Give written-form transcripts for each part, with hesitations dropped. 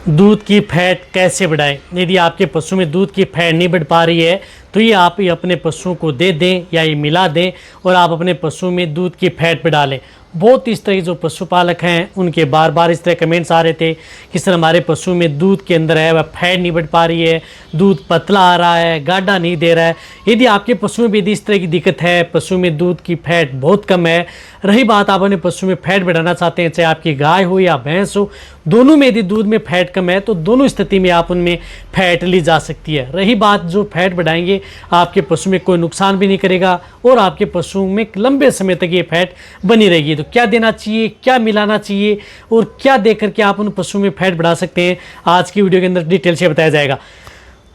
दूध की फैट कैसे बढ़ाएं। यदि आपके पशु में दूध की फैट नहीं बढ़ पा रही है तो ये आप ये अपने पशुओं को दे दें या ये मिला दें और आप अपने पशु में दूध की फैट बढ़ा लें। बहुत इस तरह के जो पशुपालक हैं उनके बार बार इस तरह कमेंट्स आ रहे थे कि सर हमारे पशु में दूध के अंदर है वह फैट नहीं बढ़ पा रही है, दूध पतला आ रहा है, गाढ़ा नहीं दे रहा है। यदि आपके पशु में भी यदि इस तरह की दिक्कत है, पशु में दूध की फैट बहुत कम है, रही बात आप अपने पशु में फैट बढ़ाना चाहते हैं, चाहे आपकी गाय हो या भैंस हो, दोनों में यदि दूध में फैट कम है तो दोनों स्थिति में आप उनमें फैट ली जा सकती है। रही बात जो फैट बढ़ाएंगे आपके पशु में कोई नुकसान भी नहीं करेगा और आपके पशु में लंबे समय तक ये फैट बनी रहेगी। तो क्या देना चाहिए, क्या मिलाना चाहिए और क्या दे करके आप उन पशु में फैट बढ़ा सकते हैं, आज की वीडियो के अंदर डिटेल से बताया जाएगा।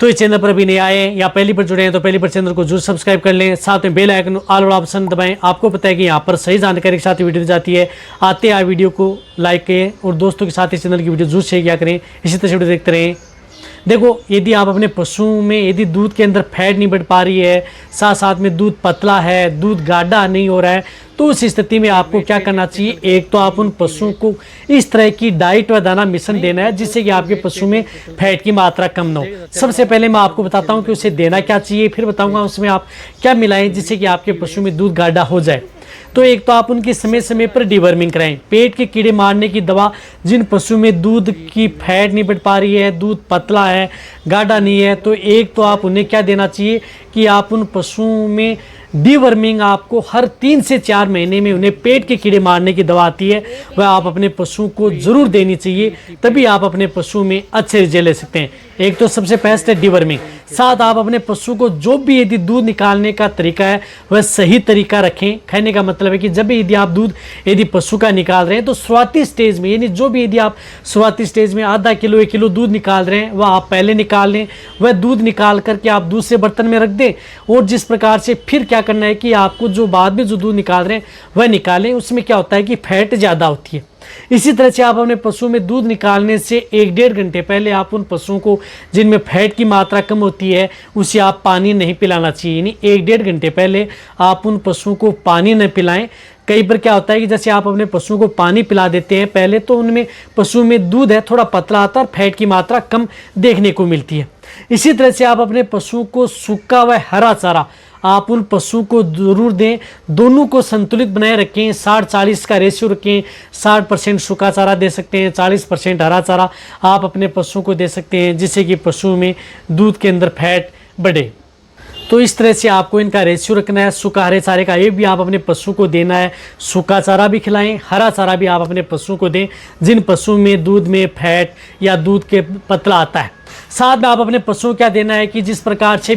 तो इस चैनल पर अभी नए आए या पहली बार जुड़े हैं तो पहली बार चैनल को जरूर सब्सक्राइब कर लें, साथ में बेल आइकन ऑल वाला ऑप्शन दबाएं। आपको पता है कि यहाँ पर सही जानकारी के साथ वीडियो दी जाती है। आते हैं वीडियो को लाइक करें और दोस्तों के साथ इस चैनल की वीडियो जरूर शेयर किया करें। इसी तरह से वीडियो देखते रहें। देखो, यदि आप अपने पशु में यदि दूध के अंदर फैट नहीं बढ़ पा रही है, साथ साथ में दूध पतला है, दूध गाढ़ा नहीं हो रहा है, तो उस स्थिति में आपको क्या करना चाहिए। एक तो आप उन पशुओं को इस तरह की डाइट व दाना मिश्रण देना है जिससे कि आपके पशु में फैट की मात्रा कम न हो। सबसे पहले मैं आपको बताता हूं कि उसे देना क्या चाहिए, फिर बताऊंगा उसमें आप क्या मिलाएं जिससे कि आपके पशु में दूध गाढ़ा हो जाए। तो एक तो आप उनकी समय समय पर डिवर्मिंग कराएं, पेट के कीड़े मारने की दवा। जिन पशु में दूध की फैट नहीं बढ़ पा रही है, दूध पतला है, गाढ़ा नहीं है, तो एक तो आप उन्हें क्या देना चाहिए कि आप उन पशुओं में डीवर्मिंग आपको हर 3 से 4 महीने में उन्हें पेट के कीड़े मारने की दवा आती है, वह आप अपने पशुओं को जरूर देनी चाहिए, तभी आप अपने पशु में अच्छे रिजल्ट ले सकते हैं। एक तो सबसे बेस्ट है डीवर्मिंग। साथ आप अपने पशु को जो भी यदि दूध निकालने का तरीका है वह सही तरीका रखें। कहने का मतलब है कि जब भी यदि आप दूध यदि पशु का निकाल रहे हैं तो शुरुआती स्टेज में, यानी जो भी यदि आप शुरुआती स्टेज में आधा किलो 1 किलो दूध निकाल रहे हैं वह आप पहले निकाल लें। वह दूध निकाल करके आप दूसरे बर्तन में रख दें और जिस प्रकार से फिर क्या करना है कि आपको जो बाद में जो दूध निकाल रहे हैं वह निकालें। उसमें क्या होता है कि फैट ज़्यादा होती है। इसी तरह से आप अपने पशु में दूध निकालने से 1-1.5 घंटे पहले आप उन पशुओं को जिनमें फैट की मात्रा कम होती है उसे आप पानी नहीं पिलाना चाहिए। यानी 1-1.5 घंटे पहले आप उन पशुओं को पानी न पिलाएं। कई बार क्या होता है कि जैसे आप अपने पशुओं को पानी पिला देते हैं पहले, तो उनमें पशु में दूध है थोड़ा पतला आता है और फैट की मात्रा कम देखने को मिलती है। इसी तरह से आप अपने पशुओं को सूखा व हरा चारा आप उन पशु को जरूर दें। दोनों को संतुलित बनाए रखें, 60-40 का रेशियो रखें। 60% सूखा चारा दे सकते हैं, 40% हरा चारा आप अपने पशुओं को दे सकते हैं जिससे कि पशु में दूध के अंदर फैट बढ़े। तो इस तरह से आपको इनका रेशियो रखना है। सूखा हरे चारे का ये भी आप अपने पशु को देना है। सूखा चारा भी खिलाएं, हरा चारा भी आप अपने पशु को दें जिन पशु में दूध में फैट या दूध के पतला आता है। साथ में आप अपने पशुओं को क्या देना है कि जिस प्रकार से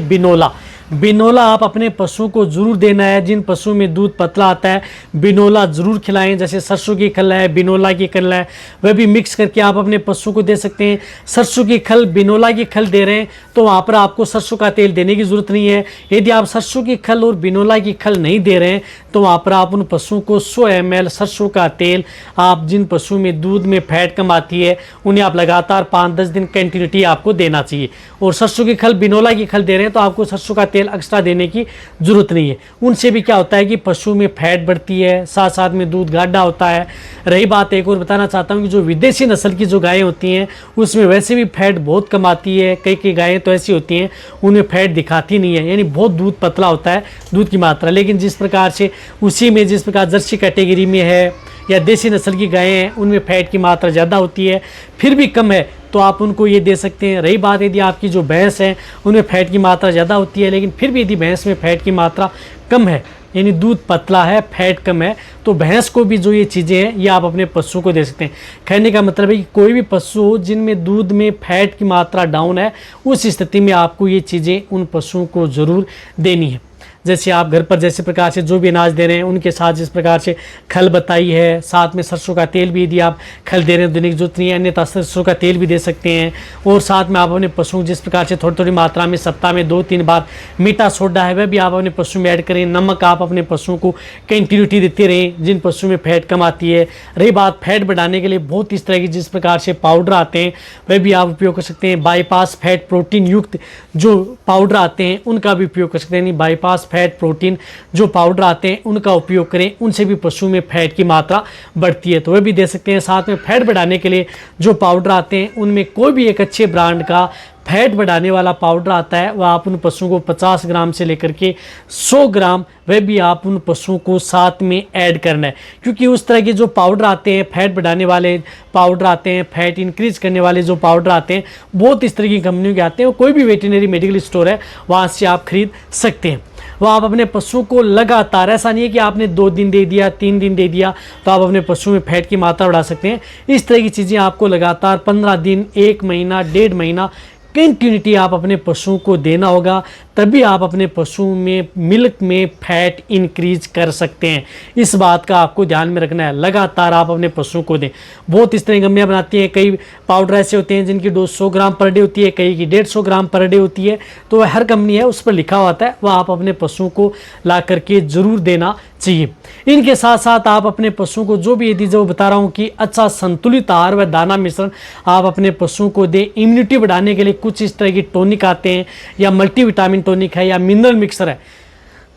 बिनोला आप अपने पशुओं को जरूर देना है। जिन पशु में दूध पतला आता है बिनोला जरूर खिलाएं। जैसे सरसों की खल है, बिनोला की खल है, वह भी मिक्स करके आप अपने पशु को दे सकते हैं। सरसों की खल बिनोला की खल दे रहे हैं तो वहाँ पर आपको सरसों का तेल देने की जरूरत नहीं है। यदि आप सरसों की खल और बिनोला की खल नहीं दे रहे हैं तो वहाँ पर आप उन पशुओं को 100 ml सरसों का तेल, आप जिन पशु में दूध में फैट कम आती है उन्हें आप लगातार 5-10 दिन कंटिन्यूटी आपको देना चाहिए। और सरसों की खल बिनोला की खल दे रहे हैं तो आपको सरसों का तेल एक्स्ट्रा देने की जरूरत नहीं है। उनसे भी क्या होता है कि पशु में फैट बढ़ती है, साथ साथ में दूध गाढ़ा होता है। रही बात, एक और बताना चाहता हूँ कि जो विदेशी नस्ल की जो गायें होती हैं उसमें वैसे भी फैट बहुत कम आती है। कई गायें तो ऐसी होती हैं उनमें फैट दिखाती नहीं है, यानी बहुत दूध पतला होता है दूध की मात्रा। लेकिन जिस प्रकार से उसी में जिस प्रकार जर्सी कैटेगरी में है या देसी नस्ल की गायें हैं उनमें फैट की मात्रा ज़्यादा होती है, फिर भी कम है तो आप उनको ये दे सकते हैं। रही बात यदि आपकी जो भैंस है उनमें फैट की मात्रा ज़्यादा होती है लेकिन फिर भी यदि भैंस में फैट की मात्रा कम है, यानी दूध पतला है, फैट कम है, तो भैंस को भी जो ये चीज़ें हैं ये आप अपने पशु को दे सकते हैं। कहने का मतलब है कि कोई भी पशु हो जिनमें दूध में फैट की मात्रा डाउन है उस स्थिति में आपको ये चीज़ें उन पशुओं को ज़रूर देनी है। जैसे आप घर पर जैसे प्रकार से जो भी अनाज दे रहे हैं उनके साथ जिस प्रकार से खल बताई है, साथ में सरसों का तेल भी यदि आप खल दे रहे हैं देने की जरूरत नहीं है, अन्यथा सरसों का तेल भी दे सकते हैं। और साथ में आप अपने पशु जिस प्रकार से थोड़ी थोड़ी मात्रा में सप्ताह में 2-3 बार मीठा सोडा है वह भी आप अपने पशु में ऐड करें। नमक आप अपने पशुओं को कंटिन्यूटी देते रहें जिन पशु में फैट कम आती है। रही बात फैट बढ़ाने के लिए बहुत इस तरह की जिस प्रकार से पाउडर आते हैं वह भी आप उपयोग कर सकते हैं। बाईपास फैट प्रोटीन युक्त जो पाउडर आते हैं उनका भी उपयोग कर सकते हैं। बाईपास फैट, प्रोटीन जो पाउडर आते हैं उनका उपयोग करें, उनसे भी पशु में फैट की मात्रा बढ़ती है, तो वह भी दे सकते हैं। साथ में फैट बढ़ाने के लिए जो पाउडर आते हैं उनमें कोई भी एक अच्छे ब्रांड का फैट बढ़ाने वाला पाउडर आता है, वह आप उन पशुओं को 50 ग्राम से लेकर के 100 ग्राम वह भी आप उन पशुओं को साथ में ऐड करना है। क्योंकि उस तरह के जो पाउडर आते हैं, फैट बढ़ाने वाले पाउडर आते हैं, फैट इंक्रीज करने वाले जो पाउडर आते हैं, बहुत इस तरह की कंपनियों के आते हैं, और कोई भी वेटरनरी मेडिकल स्टोर है वहाँ से आप खरीद सकते हैं। वह आप अपने पशुओं को लगातार, ऐसा नहीं है कि आपने 2 दिन दे दिया, 3 दिन दे दिया तो आप अपने पशु में फैट की मात्रा बढ़ा सकते हैं। इस तरह की चीज़ें आपको लगातार 15 दिन, 1 महीना, 1.5 महीना कंटिन्यूटी आप अपने पशुओं को देना होगा, तभी आप अपने पशु में मिल्क में फैट इंक्रीज कर सकते हैं। इस बात का आपको ध्यान में रखना है, लगातार आप अपने पशुओं को दें। बहुत इस तरह की कंपनियाँ बनाती हैं, कई पाउडर ऐसे होते हैं जिनकी डोज 100 ग्राम पर डे होती है, कई की 150 ग्राम पर डे होती है, तो हर कंपनी है उस पर लिखा होता है, वह आप अपने पशुओं को ला करके ज़रूर देना चाहिए। इनके साथ साथ आप अपने पशुओं को जो भी यदि जो बता रहा हूँ कि अच्छा संतुलित आहार व दाना मिश्रण आप अपने पशुओं को दें। इम्यूनिटी बढ़ाने के लिए कुछ इस तरह की टॉनिक आते हैं, या मल्टीविटामिन टॉनिक है, या मिनरल मिक्सर है।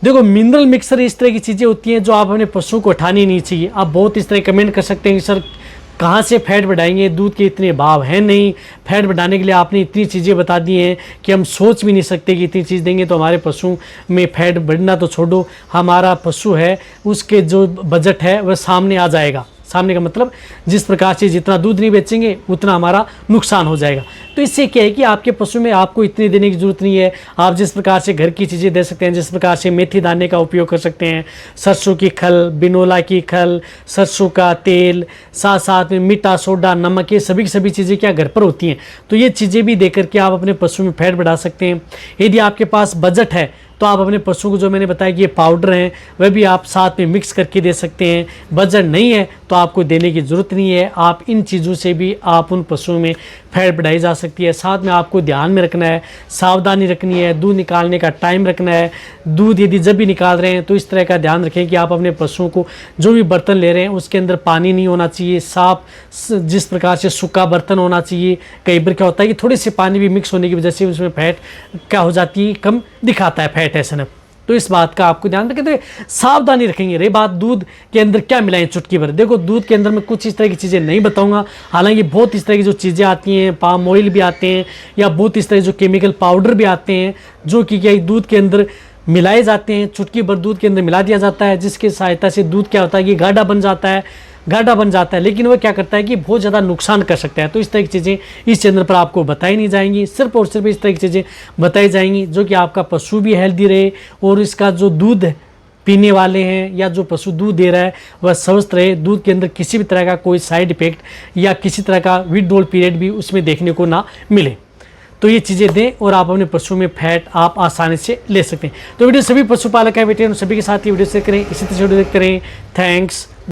देखो, मिनरल मिक्सर इस तरह की चीज़ें होती हैं जो आप अपने पशुओं को उठानी नहीं चाहिए। आप बहुत इस तरह कमेंट कर सकते हैं कि सर कहाँ से फैट बढ़ाएंगे, दूध के इतने भाव हैं नहीं, फैट बढ़ाने के लिए आपने इतनी चीज़ें बता दी हैं कि हम सोच भी नहीं सकते कि इतनी चीज़ देंगे तो हमारे पशु में फैट बढ़ना तो छोड़ो, हमारा पशु है उसके जो बजट है वह सामने आ जाएगा। सामने का मतलब जिस प्रकार से जितना दूध नहीं बेचेंगे उतना हमारा नुकसान हो जाएगा। तो इससे क्या है कि आपके पशु में आपको इतनी देने की ज़रूरत नहीं है। आप जिस प्रकार से घर की चीज़ें दे सकते हैं, जिस प्रकार से मेथी दाने का उपयोग कर सकते हैं, सरसों की खल, बिनोला की खल, सरसों का तेल, साथ साथ में मीठा सोडा, नमक, ये सभी की सभी चीज़ें क्या घर पर होती हैं, तो ये चीज़ें भी दे करके आप अपने पशु में फैट बढ़ा सकते हैं। यदि आपके पास बजट है तो आप अपने पशु को जो मैंने बताया कि ये पाउडर हैं वह भी आप साथ में मिक्स करके दे सकते हैं। बजट नहीं है तो आपको देने की ज़रूरत नहीं है। आप इन चीज़ों से भी आप उन पशुओं में फैट बढ़ाई जा सकती है। साथ में आपको ध्यान में रखना है, सावधानी रखनी है, दूध निकालने का टाइम रखना है। दूध यदि जब भी निकाल रहे हैं तो इस तरह का ध्यान रखें कि आप अपने पशुओं को जो भी बर्तन ले रहे हैं उसके अंदर पानी नहीं होना चाहिए, साफ जिस प्रकार से सूखा बर्तन होना चाहिए। कई बार क्या होता है कि थोड़ी सी पानी भी मिक्स होने की वजह से उसमें फैट क्या हो जाती है, कम दिखाता है फैट ऐसे न। तो इस बात का आपको ध्यान रखें, तो सावधानी रखेंगे। रही बात दूध के अंदर क्या मिलाएं चुटकी भर, देखो दूध के अंदर मैं कुछ इस तरह की चीज़ें नहीं बताऊंगा, हालांकि बहुत इस तरह की जो चीज़ें आती हैं, पाम ऑयल भी आते हैं, या बहुत इस तरह जो केमिकल पाउडर भी आते हैं जो कि क्या दूध के अंदर मिलाए जाते हैं। चुटकी भर दूध के अंदर मिला दिया जाता है, जिसकी सहायता से दूध क्या होता है कि गाढ़ा बन जाता है, लेकिन वह क्या करता है कि बहुत ज़्यादा नुकसान कर सकता है। तो इस तरह की चीज़ें इस चैनल पर आपको बताई नहीं जाएंगी, सिर्फ और सिर्फ इस तरह की चीज़ें बताई जाएंगी जो कि आपका पशु भी हेल्दी रहे और इसका जो दूध पीने वाले हैं या जो पशु दूध दे रहा है वह स्वस्थ रहे। दूध के अंदर किसी भी तरह का कोई साइड इफेक्ट या किसी तरह का विथड्रॉल पीरियड भी उसमें देखने को ना मिले। तो ये चीज़ें दें और आप अपने पशु में फैट आप आसानी से ले सकते हैं। तो वीडियो सभी पशुपालक है बेटे, सभी के साथ ये वीडियो शेयर करें, इसी तरह से वीडियो करें। थैंक्स।